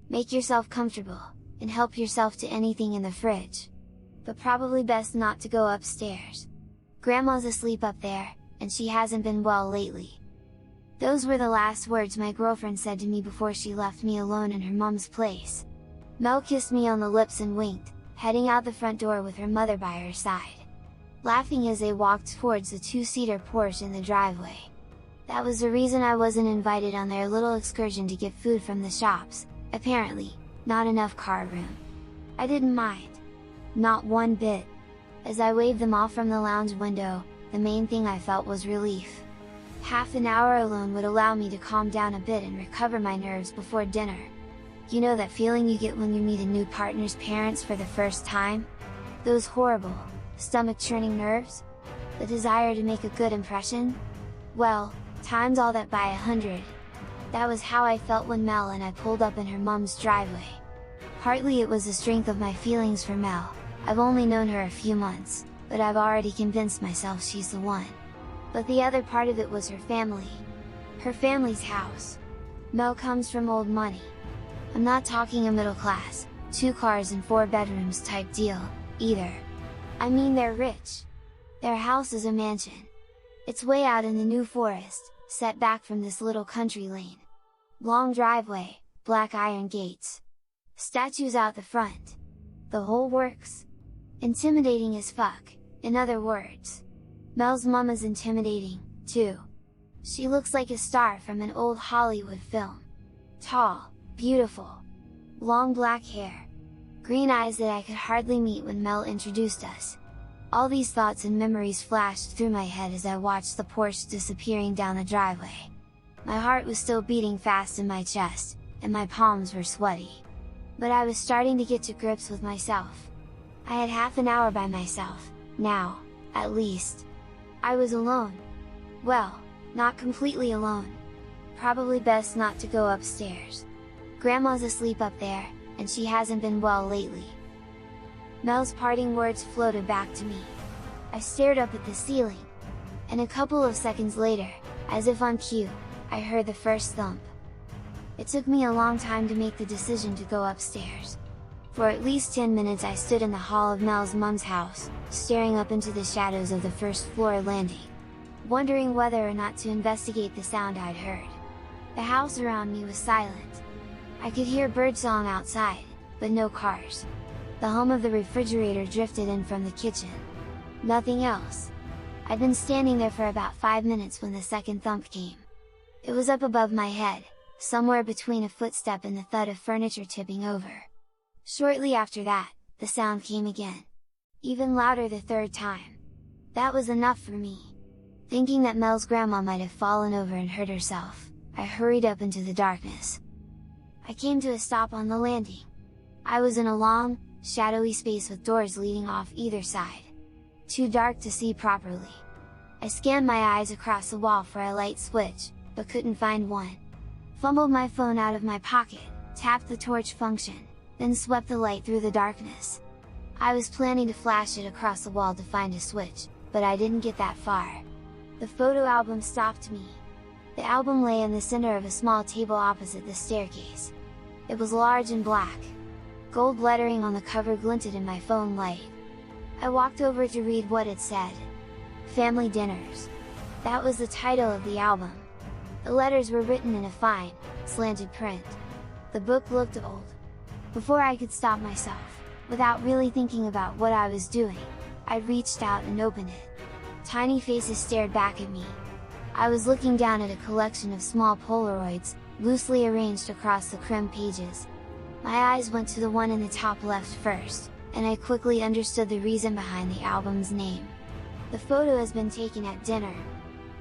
Make yourself comfortable, and help yourself to anything in the fridge. But probably best not to go upstairs. Grandma's asleep up there, and she hasn't been well lately." Those were the last words my girlfriend said to me before she left me alone in her mom's place. Mel kissed me on the lips and winked, heading out the front door with her mother by her side, laughing as they walked towards the two-seater Porsche in the driveway. That was the reason I wasn't invited on their little excursion to get food from the shops. Apparently, not enough car room. I didn't mind. Not one bit. As I waved them off from the lounge window, the main thing I felt was relief. Half an hour alone would allow me to calm down a bit and recover my nerves before dinner. You know that feeling you get when you meet a new partner's parents for the first time? Those horrible, stomach-churning nerves? The desire to make a good impression? Well, times all that by 100. That was how I felt when Mel and I pulled up in her mom's driveway. Partly it was the strength of my feelings for Mel. I've only known her a few months, but I've already convinced myself she's the one. But the other part of it was her family. Her family's house. Mel comes from old money. I'm not talking a middle class, 2 cars and 4 bedrooms type deal, either. I mean they're rich. Their house is a mansion. It's way out in the New Forest, set back from this little country lane. Long driveway, black iron gates. Statues out the front. The whole works. Intimidating as fuck, in other words. Mel's mom is intimidating, too. She looks like a star from an old Hollywood film. Tall, beautiful. Long black hair. Green eyes that I could hardly meet when Mel introduced us. All these thoughts and memories flashed through my head as I watched the Porsche disappearing down the driveway. My heart was still beating fast in my chest, and my palms were sweaty. But I was starting to get to grips with myself. I had half an hour by myself, now, at least. I was alone. Well, not completely alone. Probably best not to go upstairs. Grandma's asleep up there, and she hasn't been well lately. Mel's parting words floated back to me. I stared up at the ceiling. And a couple of seconds later, as if on cue, I heard the first thump. It took me a long time to make the decision to go upstairs. For at least 10 minutes I stood in the hall of Mel's mom's house, staring up into the shadows of the first floor landing, wondering whether or not to investigate the sound I'd heard. The house around me was silent. I could hear birdsong outside, but no cars. The hum of the refrigerator drifted in from the kitchen. Nothing else. I'd been standing there for about 5 minutes when the second thump came. It was up above my head, somewhere between a footstep and the thud of furniture tipping over. Shortly after that, the sound came again. Even louder the third time. That was enough for me. Thinking that Mel's grandma might have fallen over and hurt herself, I hurried up into the darkness. I came to a stop on the landing. I was in a long, shadowy space with doors leading off either side. Too dark to see properly. I scanned my eyes across the wall for a light switch, but couldn't find one. Fumbled my phone out of my pocket, tapped the torch function, then swept the light through the darkness. I was planning to flash it across the wall to find a switch, but I didn't get that far. The photo album stopped me. The album lay in the center of a small table opposite the staircase. It was large and black. Gold lettering on the cover glinted in my phone light. I walked over to read what it said. Family Dinners. That was the title of the album. The letters were written in a fine, slanted print. The book looked old. Before I could stop myself, without really thinking about what I was doing, I reached out and opened it. Tiny faces stared back at me. I was looking down at a collection of small Polaroids, loosely arranged across the crimp pages. My eyes went to the one in the top left first, and I quickly understood the reason behind the album's name. The photo has been taken at dinner.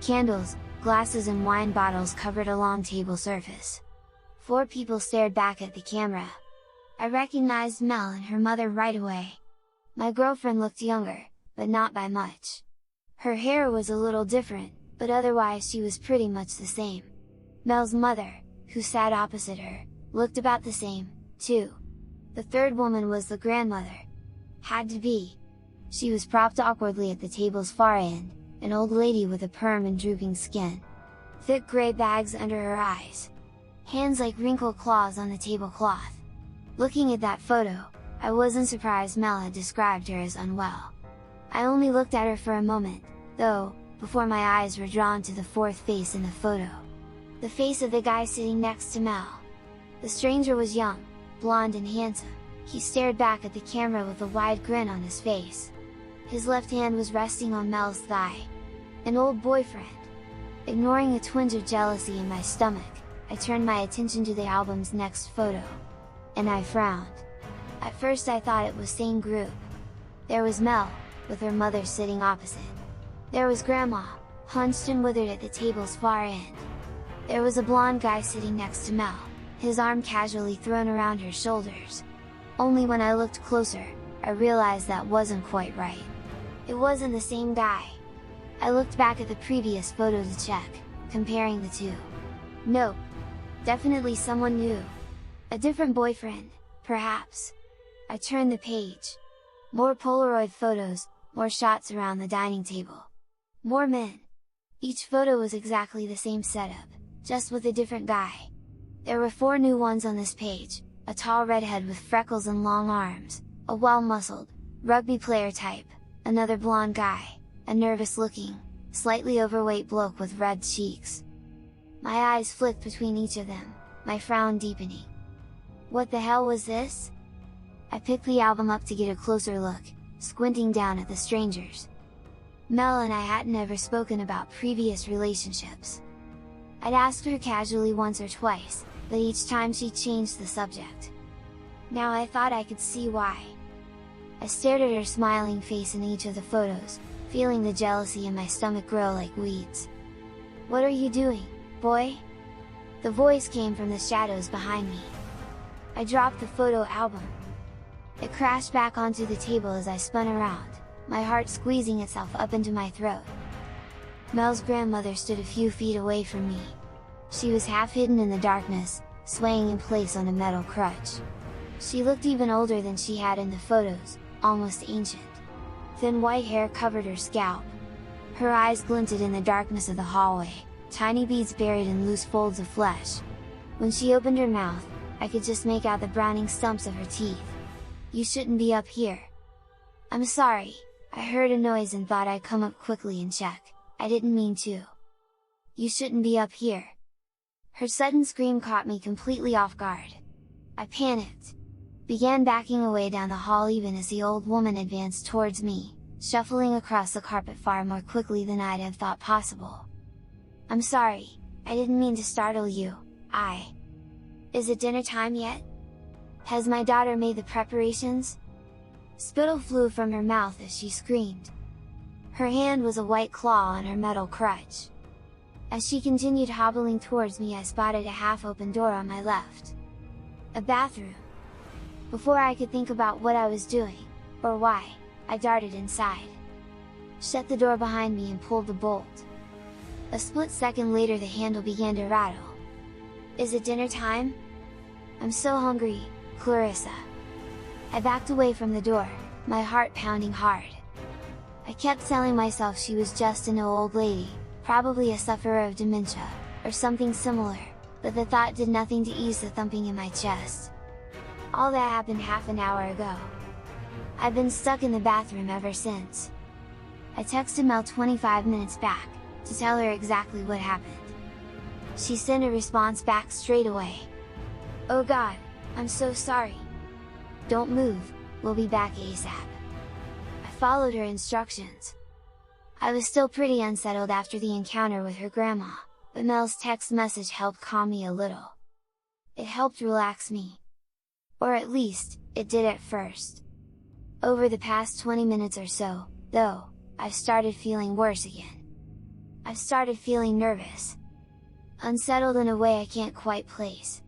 Candles, glasses and wine bottles covered a long table surface. 4 people stared back at the camera. I recognized Mel and her mother right away. My girlfriend looked younger, but not by much. Her hair was a little different, but otherwise she was pretty much the same. Mel's mother, who sat opposite her, looked about the same, too. The third woman was the grandmother. Had to be. She was propped awkwardly at the table's far end, an old lady with a perm and drooping skin. Thick grey bags under her eyes. hands like wrinkled claws on the tablecloth. Looking at that photo, I wasn't surprised Mel had described her as unwell. I only looked at her for a moment, though, before my eyes were drawn to the fourth face in the photo. The face of the guy sitting next to Mel. The stranger was young, blonde and handsome. He stared back at the camera with a wide grin on his face. His left hand was resting on Mel's thigh. An old boyfriend. Ignoring a twinge of jealousy in my stomach, I turned my attention to the album's next photo. And I frowned. At first I thought it was same group. There was Mel, with her mother sitting opposite. There was Grandma, hunched and withered at the table's far end. There was a blonde guy sitting next to Mel, his arm casually thrown around her shoulders. Only when I looked closer, I realized that wasn't quite right. It wasn't the same guy. I looked back at the previous photo to check, comparing the two. Nope. Definitely someone new. A different boyfriend, perhaps. I turned the page. More Polaroid photos, more shots around the dining table. More men. Each photo was exactly the same setup, just with a different guy. There were 4 new ones on this page: a tall redhead with freckles and long arms, a well-muscled, rugby player type, another blonde guy, a nervous-looking, slightly overweight bloke with red cheeks. My eyes flicked between each of them, my frown deepening. What the hell was this? I picked the album up to get a closer look, squinting down at the strangers. Mel and I hadn't ever spoken about previous relationships. I'd asked her casually once or twice, but each time she changed the subject. Now I thought I could see why. I stared at her smiling face in each of the photos, feeling the jealousy in my stomach grow like weeds. "What are you doing, boy?" The voice came from the shadows behind me. I dropped the photo album. It crashed back onto the table as I spun around, my heart squeezing itself up into my throat. Mel's grandmother stood a few feet away from me. She was half hidden in the darkness, swaying in place on a metal crutch. She looked even older than she had in the photos, almost ancient. Thin white hair covered her scalp. Her eyes glinted in the darkness of the hallway, tiny beads buried in loose folds of flesh. When she opened her mouth, I could just make out the browning stumps of her teeth. "You shouldn't be up here." "I'm sorry, I heard a noise and thought I'd come up quickly and check, I didn't mean to." "You shouldn't be up here." Her sudden scream caught me completely off guard. I panicked. Began backing away down the hall even as the old woman advanced towards me, shuffling across the carpet far more quickly than I'd have thought possible. "I'm sorry, I didn't mean to startle you, Is it dinner time yet? Has my daughter made the preparations?" Spittle flew from her mouth as she screamed. Her hand was a white claw on her metal crutch. As she continued hobbling towards me, I spotted a half-open door on my left. A bathroom. Before I could think about what I was doing, or why, I darted inside. Shut the door behind me and pulled the bolt. A split second later the handle began to rattle. "Is it dinner time? I'm so hungry, Clarissa." I backed away from the door, my heart pounding hard. I kept telling myself she was just an old lady, probably a sufferer of dementia, or something similar, but the thought did nothing to ease the thumping in my chest. All that happened half an hour ago. I've been stuck in the bathroom ever since. I texted Mel 25 minutes back, to tell her exactly what happened. She sent a response back straight away. "Oh God, I'm so sorry. Don't move, we'll be back ASAP." I followed her instructions. I was still pretty unsettled after the encounter with her grandma, but Mel's text message helped calm me a little. It helped relax me. Or at least, it did at first. Over the past 20 minutes or so, though, I've started feeling worse again. I've started feeling nervous. Unsettled in a way I can't quite place.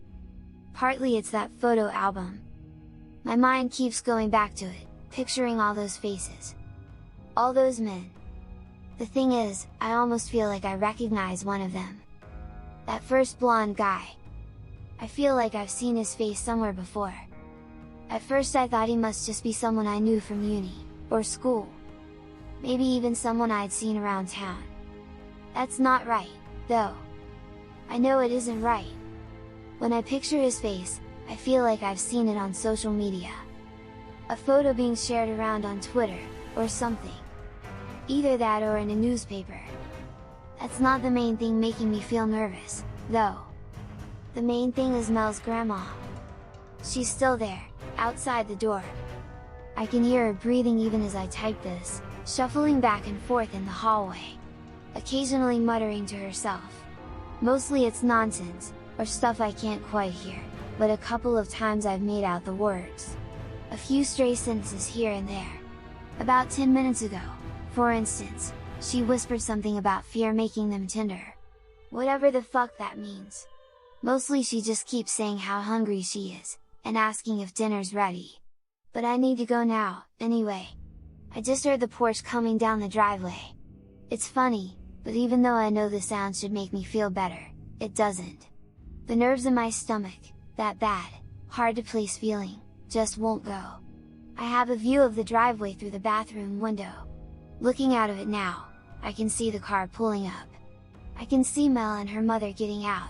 Partly it's that photo album. My mind keeps going back to it, picturing all those faces. All those men. The thing is, I almost feel like I recognize one of them. That first blonde guy. I feel like I've seen his face somewhere before. At first I thought he must just be someone I knew from uni, or school. Maybe even someone I'd seen around town. That's not right, though. I know it isn't right. When I picture his face, I feel like I've seen it on social media. A photo being shared around on Twitter, or something. Either that or in a newspaper. That's not the main thing making me feel nervous, though. The main thing is Mel's grandma. She's still there, outside the door. I can hear her breathing even as I type this, shuffling back and forth in the hallway. Occasionally muttering to herself. Mostly it's nonsense, or stuff I can't quite hear, but a couple of times I've made out the words. A few stray sentences here and there. About 10 minutes ago, for instance, she whispered something about fear making them tender. Whatever the fuck that means. Mostly she just keeps saying how hungry she is, and asking if dinner's ready. But I need to go now, anyway. I just heard the Porsche coming down the driveway. It's funny, but even though I know the sound should make me feel better, it doesn't. The nerves in my stomach, that bad, hard to place feeling, just won't go. I have a view of the driveway through the bathroom window. Looking out of it now, I can see the car pulling up. I can see Mel and her mother getting out.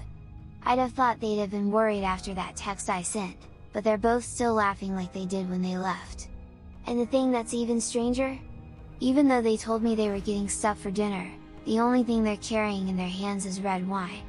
I'd have thought they'd have been worried after that text I sent, but they're both still laughing like they did when they left. And the thing that's even stranger? Even though they told me they were getting stuff for dinner, the only thing they're carrying in their hands is red wine.